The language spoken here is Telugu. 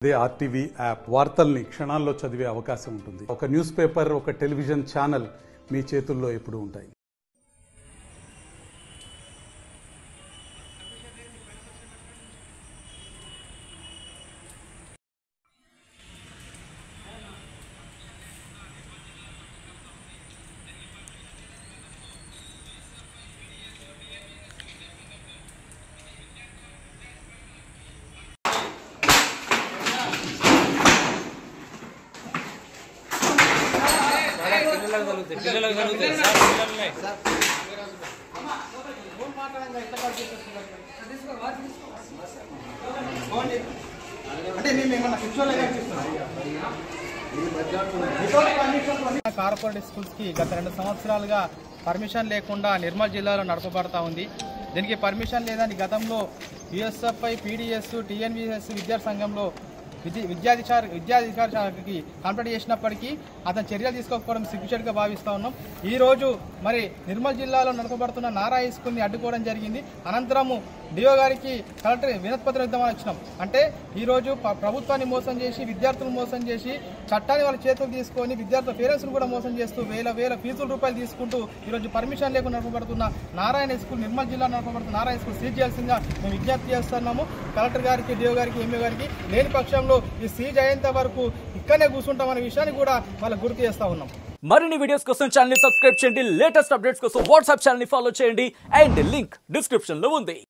అదే ఆర్టీవీ యాప్ వార్తల్ని క్షణాల్లో చదివే అవకాశం ఉంటుంది. ఒక న్యూస్ పేపర్, ఒక టెలివిజన్ ఛానల్ మీ చేతుల్లో ఎప్పుడూ ఉంటాయి. కార్పొరేట్ స్కూల్స్ కి గత 2 సంవత్సరాలుగా పర్మిషన్ లేకుండా నిర్మల్ జిల్లాలో నడపబడతా ఉంది. దీనికి పర్మిషన్ లేదని గతంలో యుఎస్ఎఫ్ఐ, పీడీఎస్, టీఎన్వీఎస్ విద్యార్థి సంఘంలో విద్యాధికారికి కంప్లైంట్ చేసినప్పటికీ అతను చర్యలు తీసుకోకపోవడం సిగ్గుచేటుగా భావిస్తూ ఉన్నాం. ఈ రోజు మరి నిర్మల్ జిల్లాలో నడపబడుతున్న నారా హై స్కూల్ని అడ్డుకోవడం జరిగింది. అనంతరము డిఓ గారికి కలెక్టర్ వినతిపత్రం ఇద్దామని వచ్చినాం. అంటే ఈరోజు ప్రభుత్వాన్ని మోసం చేసి, విద్యార్థులను మోసం చేసి, చట్టాన్ని వాళ్ళ చేతులు తీసుకొని విద్యార్థుల పేరెంట్స్ను కూడా మోసం చేస్తూ వేల ఫీజుల రూపాయలు తీసుకుంటూ ఈరోజు పర్మిషన్ లేకుండా నడపబడుతున్న నారాయణ స్కూల్, నిర్మల్ జిల్లా నడపబడుతున్న నారాయణ స్కూల్ సీజ్ చేయాల్సిందిగా మేము విజ్ఞప్తి చేస్తున్నాము. కలెక్టర్ గారికి, డిఓ గారికి, ఎంఏ గారికి. లేని పక్షంలో ఈ సీజ్ అయ్యేంత వరకు ఇక్కడనే కూర్చుంటామనే విషయాన్ని కూడా వాళ్ళకు గుర్తు చేస్తా ఉన్నాం. మరిన్ని వీడియోస్ కోసం ఛానల్ ని సబ్స్క్రైబ్ చేయండి. లేటెస్ట్ అప్డేట్స్ కోసం వాట్సాప్ ఛానల్ ని ఫాలో చేయండి. అండ్ లింక్ డిస్క్రిప్షన్ లో ఉంది.